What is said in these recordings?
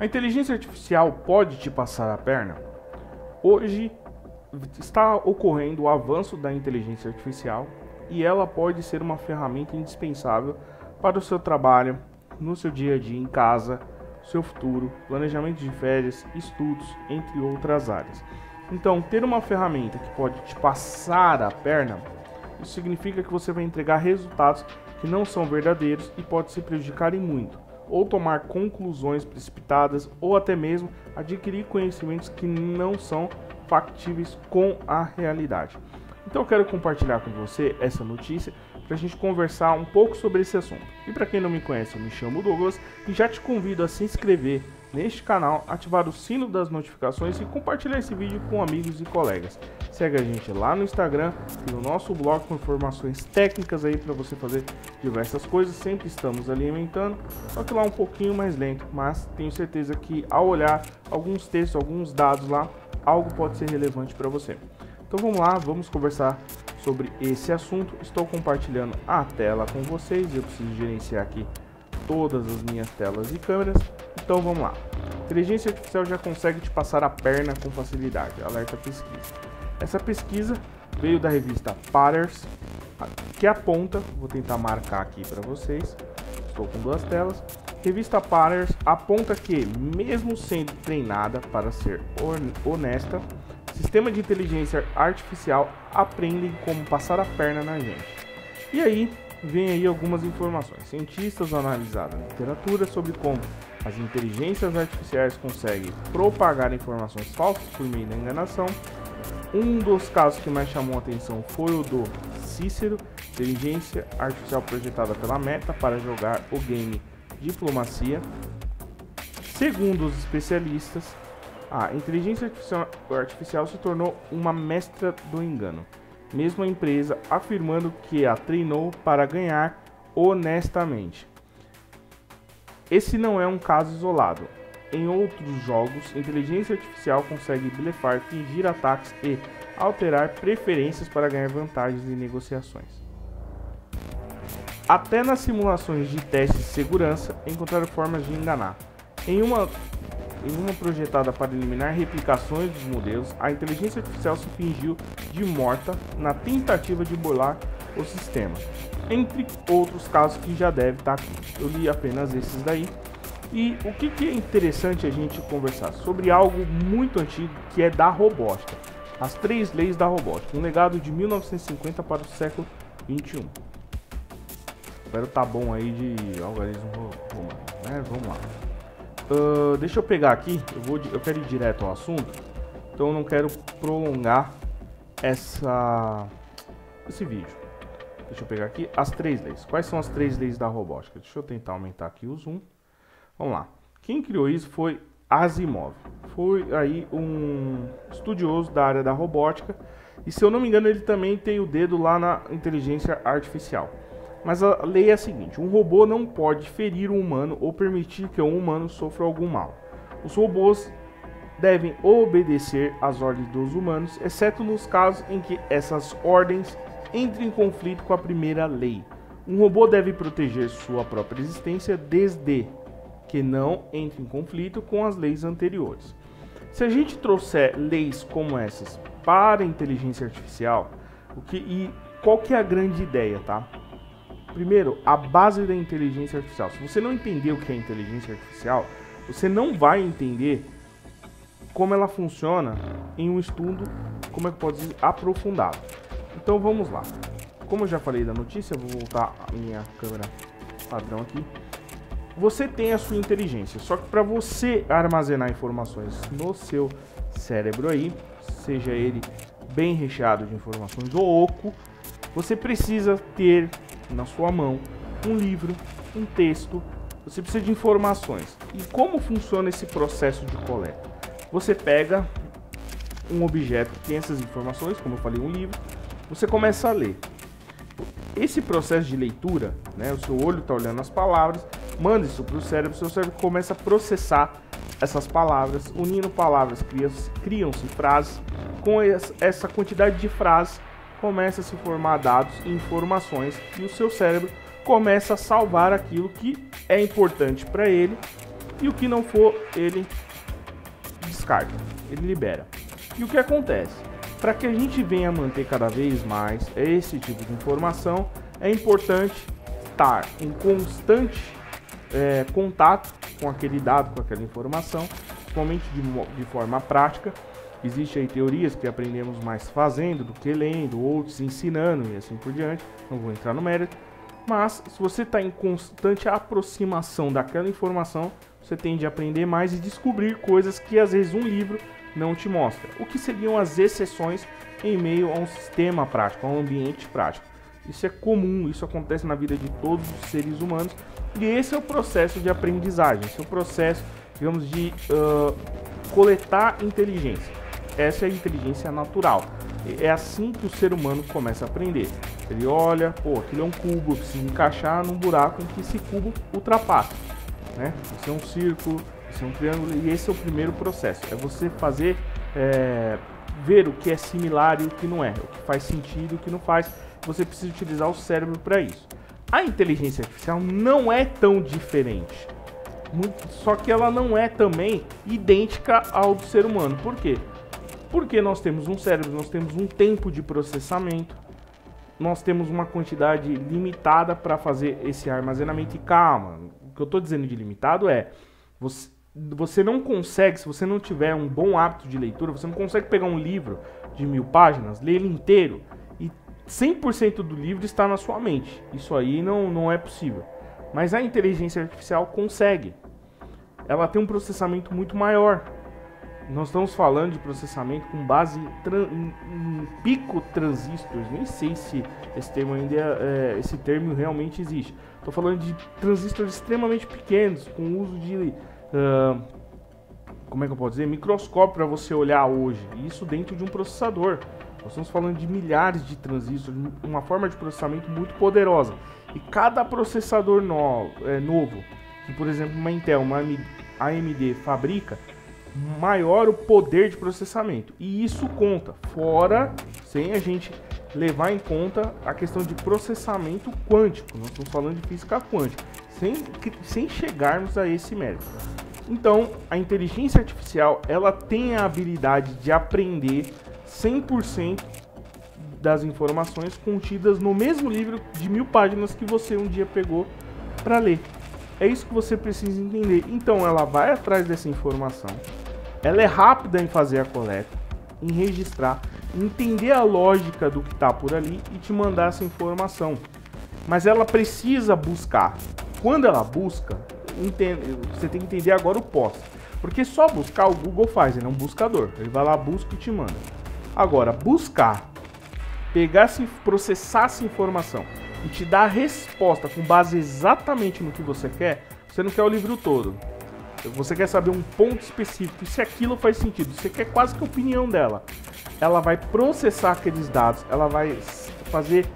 A inteligência artificial pode te passar a perna? Hoje está ocorrendo o avanço da inteligência artificial e ela pode ser uma ferramenta indispensável para o seu trabalho, no seu dia a dia em casa, seu futuro, planejamento de férias, estudos, entre outras áreas. Então, ter uma ferramenta que pode te passar a perna, isso significa que você vai entregar resultados que não são verdadeiros e pode se prejudicar em muito, ou tomar conclusões precipitadas, ou até mesmo adquirir conhecimentos que não são factíveis com a realidade. Então eu quero compartilhar com você essa notícia para a gente conversar um pouco sobre esse assunto. E para quem não me conhece, eu me chamo Douglas e já te convido a se inscrever neste canal, ativar o sino das notificações e compartilhar esse vídeo com amigos e colegas. Segue a gente lá no Instagram e no nosso blog com informações técnicas aí para você fazer diversas coisas. Sempre estamos alimentando, só que lá um pouquinho mais lento, mas tenho certeza que ao olhar alguns textos, alguns dados lá, algo pode ser relevante para você. Então vamos lá, vamos conversar sobre esse assunto. Estou compartilhando a tela com vocês, eu preciso gerenciar aqui todas as minhas telas e câmeras. Então vamos lá. Inteligência artificial já consegue te passar a perna com facilidade. Alerta pesquisa. Essa pesquisa veio da revista Partners, que aponta, vou tentar marcar aqui para vocês. Estou com duas telas. Revista Partners aponta que, mesmo sendo treinada para ser honesta, sistema de inteligência artificial aprendem como passar a perna na gente. E aí, vem aí algumas informações. Cientistas analisaram a literatura sobre como as inteligências artificiais conseguem propagar informações falsas por meio da enganação. Um dos casos que mais chamou a atenção foi o do Cícero, inteligência artificial projetada pela Meta para jogar o game Diplomacia. Segundo os especialistas, a inteligência artificial se tornou uma mestra do engano, mesmo a empresa afirmando que a treinou para ganhar honestamente. Esse não é um caso isolado. Em outros jogos, a inteligência artificial consegue blefar, fingir ataques e alterar preferências para ganhar vantagens em negociações. Até nas simulações de testes de segurança, encontraram formas de enganar. Em uma projetada para eliminar replicações dos modelos, a inteligência artificial se fingiu de morta na tentativa de burlar o sistema, entre outros casos que já deve estar aqui. Eu li apenas esses daí. E o que é interessante a gente conversar sobre algo muito antigo, que é da robótica, as 3 leis da robótica, um legado de 1950 para o século 21. Espero tá bom aí de algarismo romano, né? Vamos lá. Deixa eu pegar aqui, eu quero ir direto ao assunto, então eu não quero prolongar esse vídeo. Deixa eu pegar aqui as 3 leis. Quais são as 3 leis da robótica? Deixa eu tentar aumentar aqui o zoom. Vamos lá. Quem criou isso foi Asimov. Foi aí um estudioso da área da robótica e, se eu não me engano, ele também tem o dedo lá na inteligência artificial. Mas a lei é a seguinte: um robô não pode ferir um humano ou permitir que um humano sofra algum mal. Os robôs devem obedecer às ordens dos humanos, exceto nos casos em que essas ordens entrem em conflito com a primeira lei. Um robô deve proteger sua própria existência desde que não entre em conflito com as leis anteriores. Se a gente trouxer leis como essas para a inteligência artificial, qual que é a grande ideia, tá? Primeiro, a base da inteligência artificial. Se você não entender o que é inteligência artificial, você não vai entender como ela funciona em um estudo, como é que pode dizer, aprofundado. Então vamos lá. Como eu já falei da notícia, eu vou voltar a minha câmera padrão aqui. Você tem a sua inteligência, só que para você armazenar informações no seu cérebro aí, seja ele bem recheado de informações ou oco, você precisa ter na sua mão um livro, um texto, você precisa de informações. E como funciona esse processo de coleta? Você pega um objeto que tem essas informações, como eu falei, um livro, você começa a ler. Esse processo de leitura, né, o seu olho está olhando as palavras, manda isso para o cérebro, seu cérebro começa a processar essas palavras, unindo palavras, criam-se frases, com essa quantidade de frases começa a se formar dados e informações e o seu cérebro começa a salvar aquilo que é importante para ele e o que não for, ele descarta, ele libera. E o que acontece? Para que a gente venha manter cada vez mais esse tipo de informação, é importante estar em constante contato com aquele dado, com aquela informação, principalmente de forma prática. Existem aí teorias que aprendemos mais fazendo do que lendo, outros ensinando e assim por diante. Não vou entrar no mérito. Mas se você está em constante aproximação daquela informação, você tende a aprender mais e descobrir coisas que às vezes um livro não te mostra. O que seriam as exceções em meio a um sistema prático, a um ambiente prático. Isso é comum, isso acontece na vida de todos os seres humanos. E esse é o processo de aprendizagem, esse é o processo, digamos, de coletar inteligência. Essa é a inteligência natural. É assim que o ser humano começa a aprender. Ele olha, pô, aquilo é um cubo, eu preciso encaixar num buraco em que esse cubo ultrapassa, né? Isso é um círculo, isso é um triângulo, e esse é o primeiro processo. É você fazer, ver o que é similar e o que não é, o que faz sentido e o que não faz. Você precisa utilizar o cérebro para isso. A inteligência artificial não é tão diferente, só que ela não é também idêntica ao do ser humano. Por quê? Porque nós temos um cérebro, nós temos um tempo de processamento, nós temos uma quantidade limitada para fazer esse armazenamento. E calma, o que eu estou dizendo de limitado é, você não consegue, se você não tiver um bom hábito de leitura, você não consegue pegar um livro de 1000 páginas, ler ele inteiro e 100% do livro está na sua mente. Isso aí não é possível. Mas a inteligência artificial consegue. Ela tem um processamento muito maior. Nós estamos falando de processamento com base em picotransistores. Nem sei se esse termo ainda esse termo realmente existe. Estou falando de transistores extremamente pequenos, com o uso de como é que eu posso dizer? Microscópio para você olhar hoje. Isso dentro de um processador. Nós estamos falando de milhares de transistores, uma forma de processamento muito poderosa. E cada processador novo, que por exemplo uma Intel, uma AMD fabrica, maior o poder de processamento. E isso conta, fora, sem a gente levar em conta a questão de processamento quântico. Nós estamos falando de física quântica, sem chegarmos a esse mérito. Então, a inteligência artificial, ela tem a habilidade de aprender 100% das informações contidas no mesmo livro de 1000 páginas que você um dia pegou para ler. É isso que você precisa entender. Então ela vai atrás dessa informação, ela é rápida em fazer a coleta, em registrar, entender a lógica do que está por ali e te mandar essa informação. Mas ela precisa buscar. Quando ela busca, você tem que entender agora o pós. Porque só buscar o Google faz, ele é um buscador. Ele vai lá, busca e te manda. Agora, buscar, processar essa informação e te dar a resposta com base exatamente no que você quer. Você não quer o livro todo. Você quer saber um ponto específico, e se aquilo faz sentido. Você quer quase que a opinião dela. Ela vai processar aqueles dados, ela vai fazer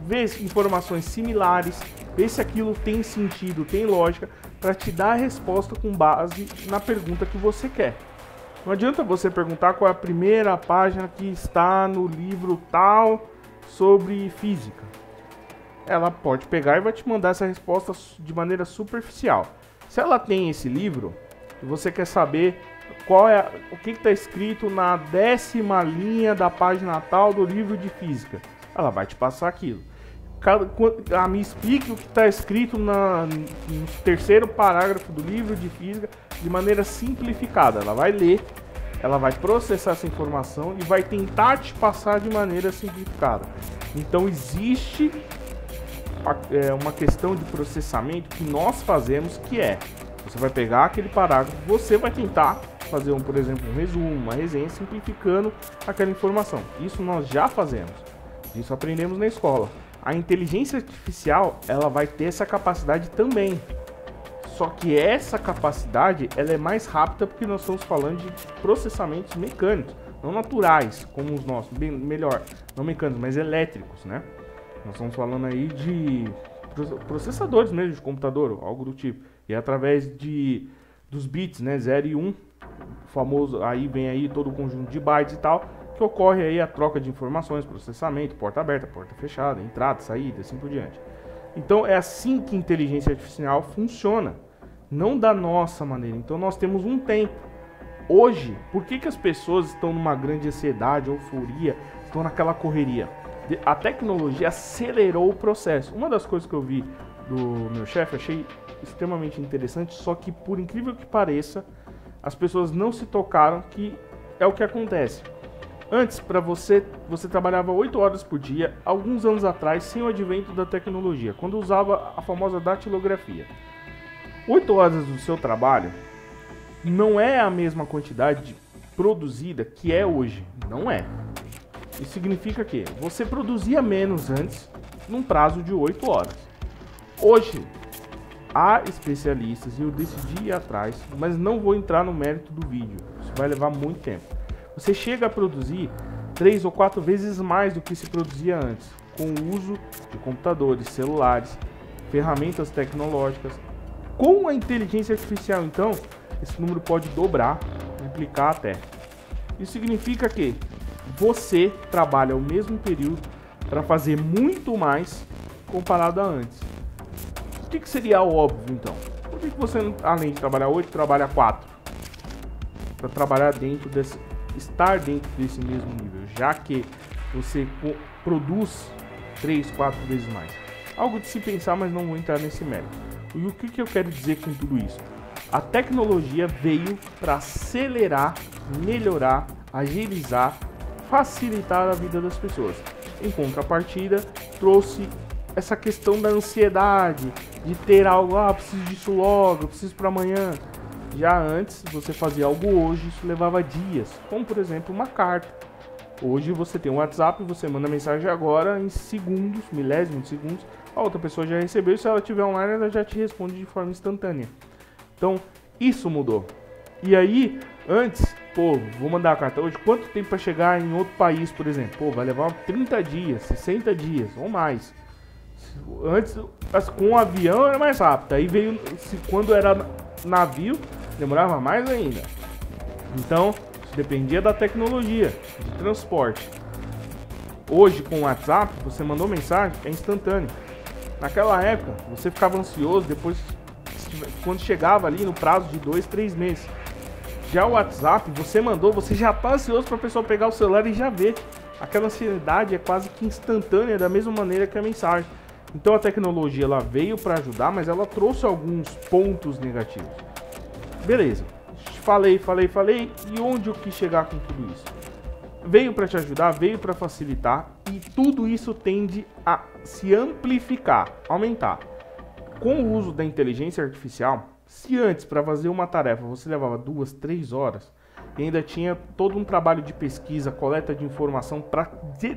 ver informações similares, ver se aquilo tem sentido, tem lógica, para te dar a resposta com base na pergunta que você quer. Não adianta você perguntar qual é a primeira página que está no livro tal sobre física. Ela pode pegar e vai te mandar essa resposta de maneira superficial. Se ela tem esse livro e você quer saber o que está escrito na 10ª linha da página tal do livro de física, ela vai te passar aquilo. Me explique o que está escrito no 3º parágrafo do livro de física de maneira simplificada. Ela vai ler, ela vai processar essa informação e vai tentar te passar de maneira simplificada. Então existe uma questão de processamento que nós fazemos, que você vai pegar aquele parágrafo, você vai tentar fazer por exemplo, um resumo, uma resenha simplificando aquela informação. Isso nós já fazemos, isso aprendemos na escola. A inteligência artificial, ela vai ter essa capacidade também. Só que essa capacidade, ela é mais rápida porque nós estamos falando de processamentos mecânicos, não naturais, como os nossos, melhor, não mecânicos, mas elétricos, né? Nós estamos falando aí de processadores mesmo de computador, algo do tipo. E é através dos bits, né, 0 e 1, famoso, aí vem aí todo o conjunto de bytes e tal, que ocorre aí a troca de informações, processamento, porta aberta, porta fechada, entrada, saída, assim por diante. Então é assim que a inteligência artificial funciona. não da nossa maneira. Então nós temos um tempo. Hoje, por que as pessoas estão numa grande ansiedade, euforia, estão naquela correria? A tecnologia acelerou o processo. Uma das coisas que eu vi do meu chefe, achei extremamente interessante, só que por incrível que pareça, as pessoas não se tocaram que é o que acontece. Antes, para você trabalhava 8 horas por dia, alguns anos atrás, sem o advento da tecnologia, quando usava a famosa datilografia. 8 horas do seu trabalho não é a mesma quantidade produzida que é hoje. Não é. Isso significa que você produzia menos antes, num prazo de 8 horas. Hoje, há especialistas, e eu decidi ir atrás, mas não vou entrar no mérito do vídeo. Isso vai levar muito tempo. Você chega a produzir 3 ou 4 vezes mais do que se produzia antes, com o uso de computadores, celulares, ferramentas tecnológicas. Com a inteligência artificial, então, esse número pode dobrar, triplicar até. Isso significa que você trabalha o mesmo período para fazer muito mais comparado a antes. O que seria óbvio, então? Por que você, além de trabalhar 8, trabalha 4? Para trabalhar dentro desse, estar dentro desse mesmo nível, já que você produz 3, 4 vezes mais. Algo de se pensar, mas não vou entrar nesse mérito. E o que eu quero dizer com tudo isso? A tecnologia veio para acelerar, melhorar, agilizar, facilitar a vida das pessoas. Em contrapartida, trouxe essa questão da ansiedade, de ter algo, preciso disso logo, preciso para amanhã. Já antes, você fazia algo hoje, isso levava dias, como por exemplo uma carta. Hoje você tem um WhatsApp, você manda mensagem agora em segundos, milésimos de segundos, a outra pessoa já recebeu, se ela estiver online ela já te responde de forma instantânea. Então, isso mudou. E aí, antes, vou mandar a carta hoje, quanto tempo para chegar em outro país, por exemplo? Vai levar 30 dias, 60 dias ou mais. Antes, com o avião era mais rápido, aí veio, quando era navio, demorava mais ainda. Então, isso dependia da tecnologia de transporte. Hoje, com o WhatsApp, você mandou mensagem, é instantâneo. Naquela época, você ficava ansioso depois, quando chegava ali no prazo de 2, 3 meses. Já o WhatsApp, você mandou, você já está ansioso para a pessoa pegar o celular e já ver. Aquela ansiedade é quase que instantânea, da mesma maneira que a mensagem. Então a tecnologia ela veio para ajudar, mas ela trouxe alguns pontos negativos. Beleza, falei, e onde eu quis chegar com tudo isso? Veio para te ajudar, veio para facilitar, e tudo isso tende a se amplificar, aumentar. Com o uso da inteligência artificial, se antes para fazer uma tarefa você levava 2, 3 horas, e ainda tinha todo um trabalho de pesquisa, coleta de informação para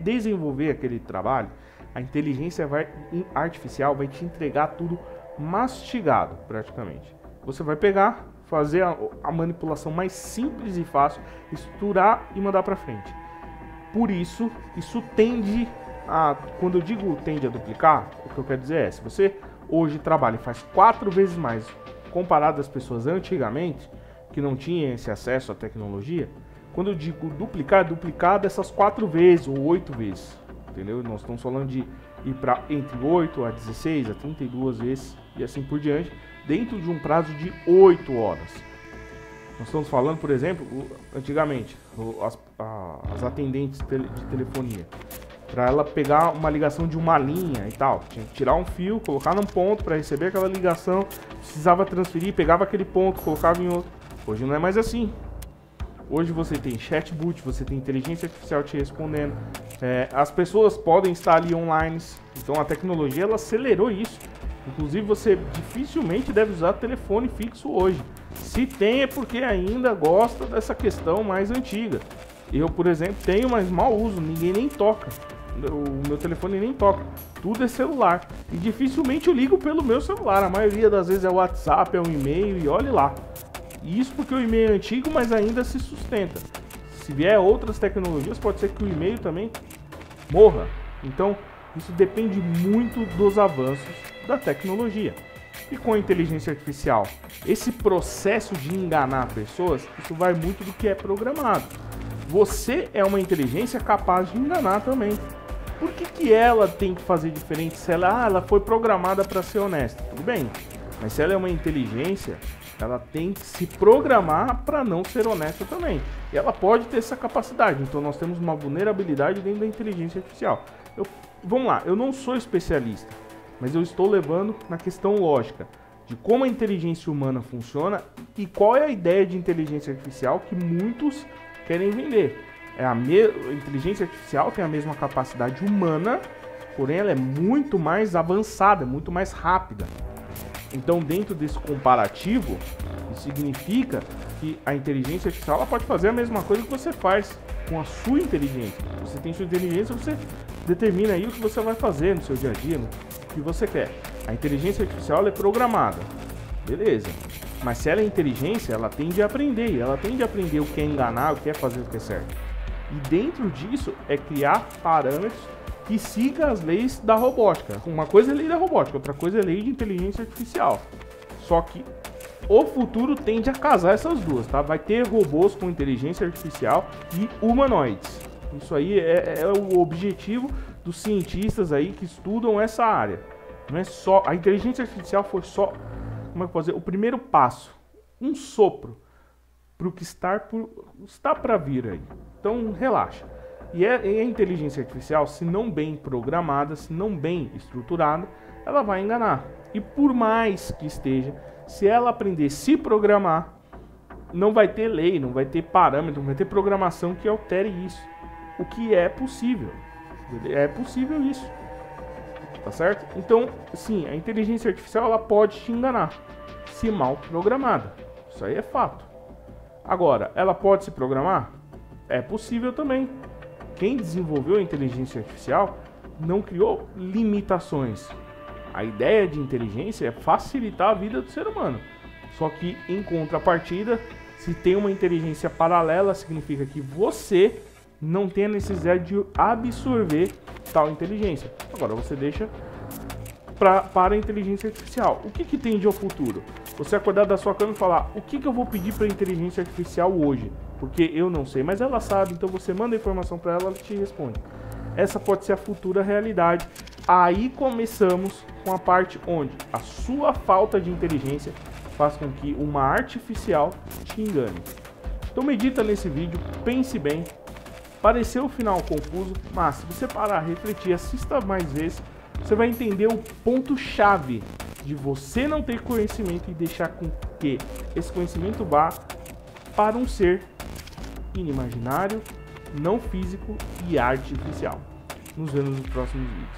desenvolver aquele trabalho, a inteligência artificial vai te entregar tudo mastigado, praticamente. Você vai pegar, fazer a manipulação mais simples e fácil, estruturar e mandar para frente. Por isso, isso tende a... Quando eu digo tende a duplicar, o que eu quero dizer é, se você hoje trabalha e faz 4 vezes mais comparado às pessoas antigamente, que não tinham esse acesso à tecnologia, quando eu digo duplicar, é duplicar dessas 4 vezes ou 8 vezes. Entendeu? Nós estamos falando de ir para entre 8 a 16 a 32 vezes e assim por diante, dentro de um prazo de 8 horas. Nós estamos falando, por exemplo, antigamente, as atendentes de telefonia, para ela pegar uma ligação de uma linha e tal, tinha que tirar um fio, colocar num ponto para receber aquela ligação, precisava transferir, pegava aquele ponto, colocava em outro. Hoje não é mais assim. Hoje você tem chatbot, você tem inteligência artificial te respondendo, as pessoas podem estar ali online, então a tecnologia ela acelerou isso. Inclusive você dificilmente deve usar telefone fixo hoje. Se tem é porque ainda gosta dessa questão mais antiga. Eu, por exemplo, tenho, mas mal uso, ninguém nem toca. O meu telefone nem toca, tudo é celular. E dificilmente eu ligo pelo meu celular, a maioria das vezes é o WhatsApp, é um e-mail e olhe lá. Isso porque o e-mail é antigo, mas ainda se sustenta. Se vier outras tecnologias, pode ser que o e-mail também morra. Então, isso depende muito dos avanços da tecnologia. E com a inteligência artificial, esse processo de enganar pessoas, isso vai muito do que é programado. Você é uma inteligência capaz de enganar também. Por que ela tem que fazer diferente se ela foi programada para ser honesta? Tudo bem, Mas se ela é uma inteligência, ela tem que se programar para não ser honesta também. E ela pode ter essa capacidade. Então nós temos uma vulnerabilidade dentro da inteligência artificial. Vamos lá, eu não sou especialista, mas eu estou levando na questão lógica de como a inteligência humana funciona e qual é a ideia de inteligência artificial que muitos querem vender. A inteligência artificial tem a mesma capacidade humana, porém ela é muito mais avançada, muito mais rápida. Então, dentro desse comparativo, isso significa que a inteligência artificial ela pode fazer a mesma coisa que você faz com a sua inteligência. Você tem sua inteligência, você determina aí o que você vai fazer no seu dia a dia, no que você quer. A inteligência artificial ela é programada, beleza. Mas se ela é inteligência, ela tende a aprender. E ela tende a aprender o que é enganar, o que é fazer o que é certo. E dentro disso é criar parâmetros que siga as leis da robótica. Uma coisa é lei da robótica, outra coisa é lei de inteligência artificial. Só que o futuro tende a casar essas duas, tá? Vai ter robôs com inteligência artificial e humanoides. Isso aí é o objetivo dos cientistas aí que estudam essa área. Não é só a inteligência artificial, foi só, como é que eu posso dizer, o primeiro passo, um sopro para o que está para vir aí. Então relaxa. E a inteligência artificial, se não bem programada, se não bem estruturada, ela vai enganar. E por mais que esteja, se ela aprender a se programar, não vai ter lei, não vai ter parâmetro, não vai ter programação que altere isso. O que é possível. É possível isso. Tá certo? Então, sim, a inteligência artificial ela pode te enganar, se mal programada. Isso aí é fato. Agora, ela pode se programar? É possível também. Quem desenvolveu a inteligência artificial não criou limitações. A ideia de inteligência é facilitar a vida do ser humano. Só que, em contrapartida, se tem uma inteligência paralela, significa que você não tem a necessidade de absorver tal inteligência. Agora, você deixa para a inteligência artificial. O que tende ao futuro? Você acordar da sua cama e falar, o que eu vou pedir para a inteligência artificial hoje? Porque eu não sei, mas ela sabe, então você manda a informação para ela, ela te responde. Essa pode ser a futura realidade. Aí começamos com a parte onde a sua falta de inteligência faz com que uma artificial te engane. Então medita nesse vídeo, pense bem. Pareceu o final confuso, mas se você parar, refletir, assista mais vezes, você vai entender o ponto-chave de você não ter conhecimento e deixar com que esse conhecimento vá para um ser inimaginário, não físico e artificial. Nos vemos nos próximos vídeos.